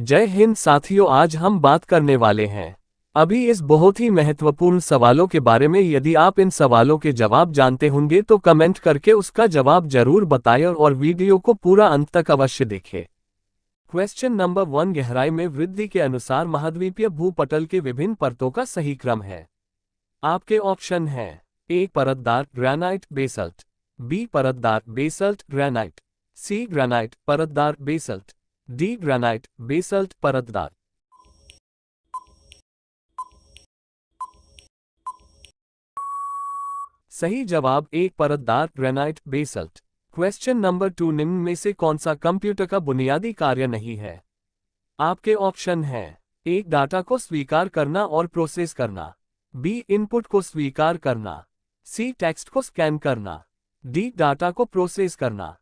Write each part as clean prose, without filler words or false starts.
जय हिंद साथियों, आज हम बात करने वाले हैं अभी इस बहुत ही महत्वपूर्ण सवालों के बारे में। यदि आप इन सवालों के जवाब जानते होंगे तो कमेंट करके उसका जवाब जरूर बताएं और वीडियो को पूरा अंत तक अवश्य देखें। क्वेश्चन नंबर 1, गहराई में वृद्धि के अनुसार महाद्वीपीय भूपटल के विभिन्न परतों का सही क्रम है। आपके ऑप्शन हैं: ए परतदार ग्रेनाइट बेसल्ट, बी परतदार बेसल्ट ग्रेनाइट, सी ग्रेनाइट परतदार बेसल्ट, डी ग्रेनाइट बेसल्ट परतदार। सही जवाब एक परतदार ग्रेनाइट बेसल्ट। क्वेश्चन नंबर 2, निम्न में से कौन सा कंप्यूटर का बुनियादी कार्य नहीं है। आपके ऑप्शन हैं: ए डाटा को स्वीकार करना और प्रोसेस करना, बी इनपुट को स्वीकार करना, सी टेक्स्ट को स्कैन करना, डी डाटा को प्रोसेस करना।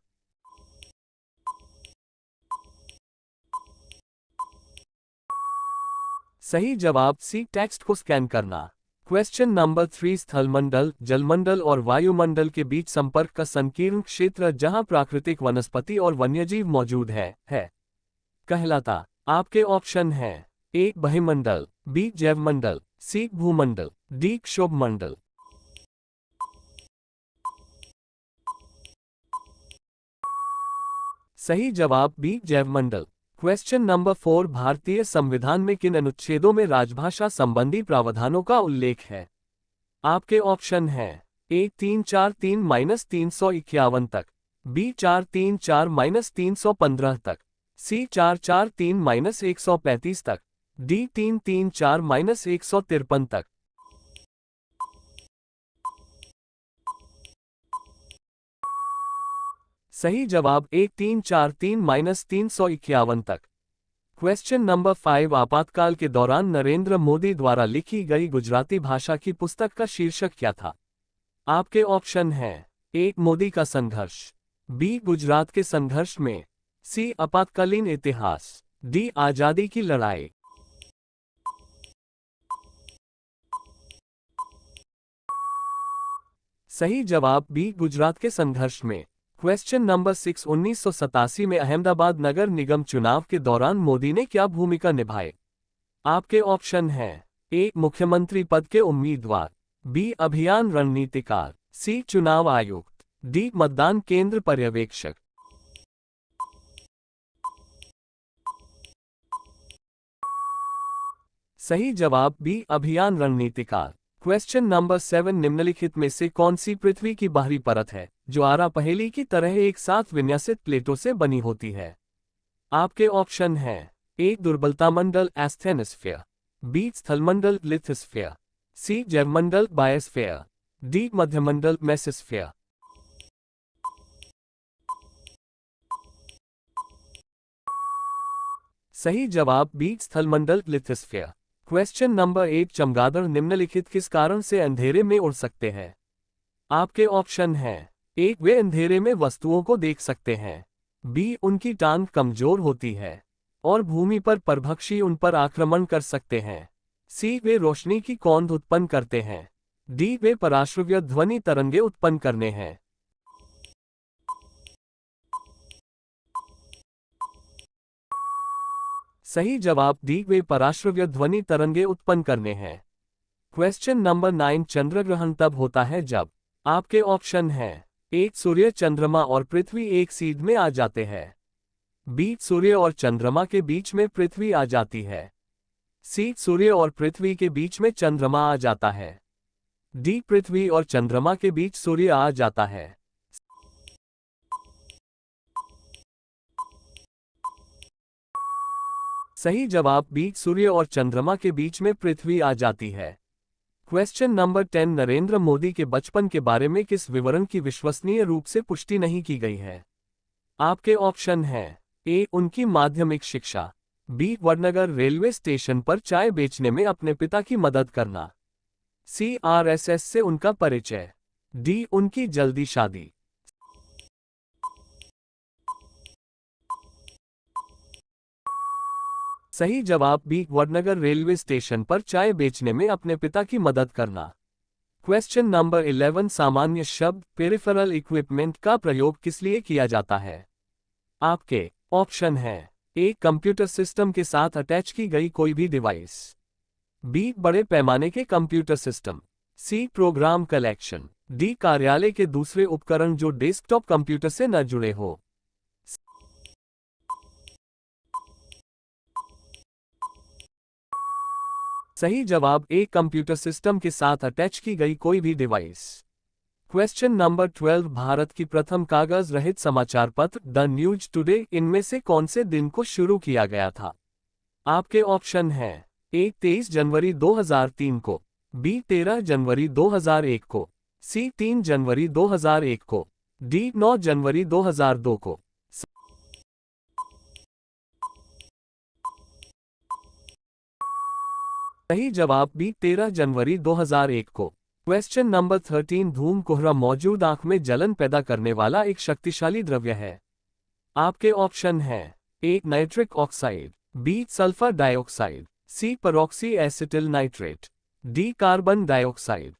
सही जवाब सी टेक्स्ट को स्कैन करना। क्वेश्चन नंबर 3, स्थलमंडल, जलमंडल और वायुमंडल के बीच संपर्क का संकीर्ण क्षेत्र जहां प्राकृतिक वनस्पति और वन्यजीव मौजूद है कहलाता। आपके ऑप्शन हैं: ए बहिमंडल, बी जैवमंडल, सी भूमंडल, डी क्षोभमंडल। सही जवाब बी जैवमंडल। क्वेश्चन नंबर 4, भारतीय संविधान में किन अनुच्छेदों में राजभाषा संबंधी प्रावधानों का उल्लेख है। आपके ऑप्शन हैं: ए 343-351 तक, बी 434-315 तक, सी 443-135 तक, डी 334-153 तक। सही जवाब एक 343-351 तक। क्वेश्चन नंबर 5, आपातकाल के दौरान नरेंद्र मोदी द्वारा लिखी गई गुजराती भाषा की पुस्तक का शीर्षक क्या था। आपके ऑप्शन हैं: ए मोदी का संघर्ष, बी गुजरात के संघर्ष में, सी आपातकालीन इतिहास, डी आजादी की लड़ाई। सही जवाब बी गुजरात के संघर्ष में। क्वेश्चन नंबर 6, 1987 में अहमदाबाद नगर निगम चुनाव के दौरान मोदी ने क्या भूमिका निभाई। आपके ऑप्शन हैं: ए मुख्यमंत्री पद के उम्मीदवार, बी अभियान रणनीतिकार, सी चुनाव आयुक्त, डी मतदान केंद्र पर्यवेक्षक। सही जवाब बी अभियान रणनीतिकार। क्वेश्चन नंबर 7, निम्नलिखित में से कौन सी पृथ्वी की बाहरी परत है जो आरा पहेली की तरह एक साथ विन्यासित प्लेटों से बनी होती है। आपके ऑप्शन हैं: ए दुर्बलता मंडल एस्थेनोस्फीयर, बी स्थलमंडल लिथोस्फीयर, सी जैवमंडल बायोस्फीयर, डी मध्यमंडल मेसोस्फीयर। सही जवाब बी स्थलमंडल लिथोस्फीयर। क्वेश्चन नंबर 8, चमगादड़ निम्नलिखित किस कारण से अंधेरे में उड़ सकते हैं। आपके ऑप्शन हैं: ए वे अंधेरे में वस्तुओं को देख सकते हैं, बी उनकी टांग कमजोर होती है और भूमि पर परभक्षी उन पर आक्रमण कर सकते हैं, सी वे रोशनी की कौंध उत्पन्न करते हैं, डी वे पराश्रव्य ध्वनि तरंगे उत्पन्न करने हैं। सही जवाब डी वे पराश्रव्य ध्वनि तरंगे उत्पन्न करने हैं। क्वेश्चन नंबर 9, चंद्रग्रहण तब होता है जब। आपके ऑप्शन हैं: एक सूर्य चंद्रमा और पृथ्वी एक सीध में आ जाते हैं, बी सूर्य और चंद्रमा के बीच में पृथ्वी आ जाती है, सी सूर्य और पृथ्वी के बीच में चंद्रमा आ जाता है, डी पृथ्वी और चंद्रमा के बीच सूर्य आ जाता है। सही जवाब बी सूर्य और चंद्रमा के बीच में पृथ्वी आ जाती है। क्वेश्चन नंबर 10, नरेंद्र मोदी के बचपन के बारे में किस विवरण की विश्वसनीय रूप से पुष्टि नहीं की गई है। आपके ऑप्शन हैं: ए उनकी माध्यमिक शिक्षा, बी वडनगर रेलवे स्टेशन पर चाय बेचने में अपने पिता की मदद करना, सी आरएसएस से उनका परिचय, डी उनकी जल्दी शादी। सही जवाब बी वडनगर रेलवे स्टेशन पर चाय बेचने में अपने पिता की मदद करना। क्वेश्चन नंबर 11, सामान्य शब्द पेरिफेरल इक्विपमेंट का प्रयोग किस लिए किया जाता है। आपके ऑप्शन हैं: ए कंप्यूटर सिस्टम के साथ अटैच की गई कोई भी डिवाइस। बी बड़े पैमाने के computer system. C program collection. D कार्यालय के दूसरे उपकरण जो डेस्कटॉप कंप्यूटर से न जुड़े हो। सही जवाब ए कंप्यूटर सिस्टम के साथ अटैच की गई कोई भी डिवाइस। क्वेश्चन नंबर 12 भारत की प्रथम कागज रहित समाचार पत्र द न्यूज टुडे इनमें से कौन से दिन को शुरू किया गया था? आपके ऑप्शन हैं ए 23 जनवरी 2003 को, बी 13 जनवरी 2001 को, सी 3 जनवरी 2001 को, डी 9 जनवरी 2002 को। सही जवाब बी 13 जनवरी 2001 को। क्वेश्चन नंबर 13 धूम कोहरा मौजूद आंख में जलन पैदा करने वाला एक शक्तिशाली द्रव्य है। आपके ऑप्शन हैं A nitric oxide, B sulphur dioxide, C peroxy acetyl nitrate, D carbon dioxide.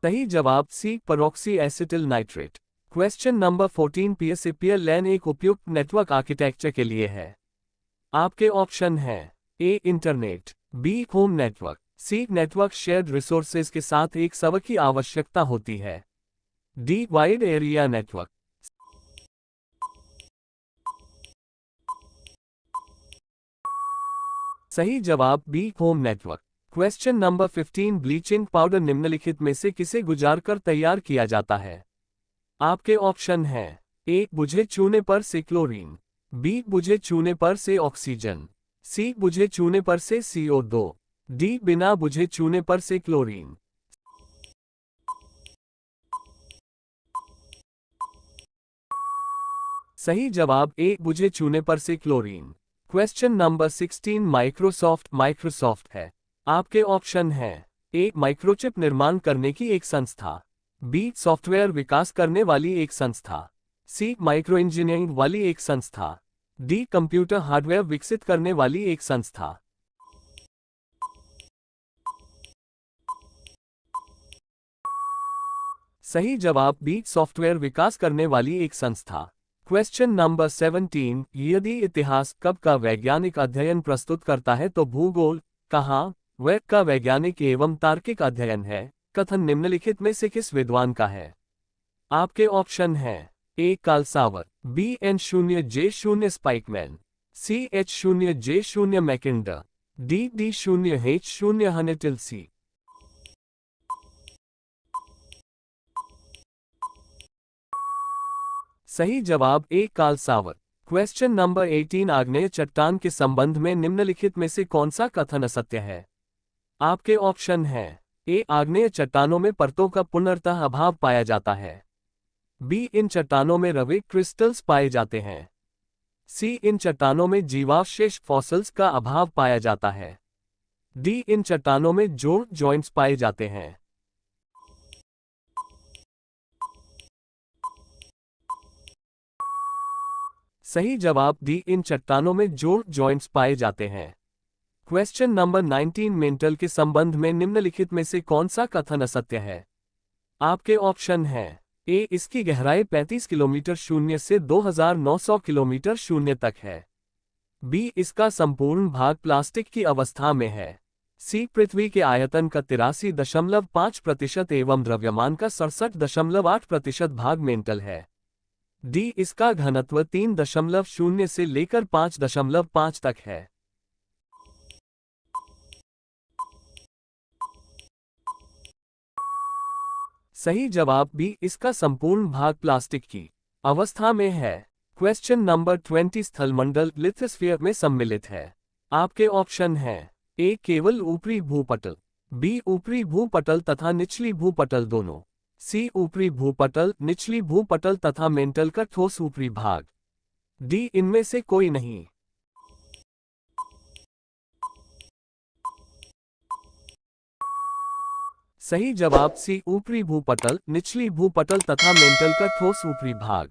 सही जवाब C peroxy acetyl nitrate. Question number 14 PSEPL LAN एक उपयुक्त नेटवर्क आर्किटेक्चर के लिए है। आपके ऑप्शन हैं ए इंटरनेट, बी होम नेटवर्क, सी नेटवर्क शेयर्ड रिसोर्सेज के साथ एक सर्वर की आवश्यकता होती है, डी वाइड एरिया नेटवर्क। सही जवाब B home network. Question number 15 bleaching powder निम्नलिखित में से किसे गुजार कर तैयार किया जाता है? आपके ऑप्शन हैं ए बुझे चूने पर से क्लोरीन, बी बुझे चूने पर से ऑक्सीजन, सी बुझे चूने पर से CO2, डी बिना बुझे चूने पर से क्लोरीन। सही जवाब ए बुझे चूने पर से क्लोरीन। क्वेश्चन नंबर 16 माइक्रोसॉफ्ट है। आपके ऑप्शन हैं ए माइक्रोचिप निर्माण करने की एक संस्था, बी सॉफ्टवेयर विकास करने वाली एक संस्था, सी माइक्रो इंजीनियरिंग वाली एक संस्था, डी कंप्यूटर हार्डवेयर विकसित करने वाली एक संस्था। सही जवाब बी सॉफ्टवेयर विकास करने वाली एक संस्था। क्वेश्चन नंबर 17 यदि इतिहास कब का वैज्ञानिक अध्ययन प्रस्तुत करता है तो भूगोल कहाँ व का वैज्ञानिक एवं तार्किक अध्ययन है। कथन निम्नलिखित में से किस विद्वान का है? आपके ऑप्शन हैं A Karl Sawar, B N0J0 Spykman, C H0J0 Mackinder, D D0H0 हनेटिल्सी। सही जवाब A Karl Sawar. Question number 18 आग्नेय चट्टान के संबंध में निम्नलिखित में से कौन सा कथन असत्य है? आपके ऑप्शन हैं ए आग्नेय चट्टानों में परतों का पूर्णतः अभाव पाया जाता है, बी इन चट्टानों में रवे क्रिस्टल्स पाए जाते हैं, सी इन चट्टानों में जीवावशेष फॉसिल्स का अभाव पाया जाता है, डी इन चट्टानों में जोड़ जॉइंट्स पाए जाते हैं। सही जवाब डी इन चट्टानों में जोड़ जॉइंट्स पाए जाते हैं। क्वेश्चन नंबर 19 मेंटल के संबंध में निम्नलिखित में से कौन सा कथन असत्य है? आपके ऑप्शन हैं ए इसकी गहराई 35 किलोमीटर शून्य से 2900 किलोमीटर शून्य तक है, बी इसका संपूर्ण भाग प्लास्टिक की अवस्था में है, सी पृथ्वी के आयतन का 83.5% एवं द्रव्यमान का 67.8% भाग मेंटल है, डी इसका घनत्व 3.0 से लेकर 5.5 तक है। सही जवाब बी इसका संपूर्ण भाग प्लास्टिक की अवस्था में है। क्वेश्चन नंबर 20 स्थलमंडल लिथोस्फीयर में सम्मिलित है। आपके ऑप्शन हैं ए केवल ऊपरी भूपटल, बी ऊपरी भूपटल तथा निचली भूपटल दोनों, सी ऊपरी भूपटल निचली भूपटल तथा मेंटल का ठोस ऊपरी भाग, डी इनमें से कोई नहीं। सही जवाब सी ऊपरी भूपटल निचली भूपटल तथा मेंटल का ठोस ऊपरी भाग।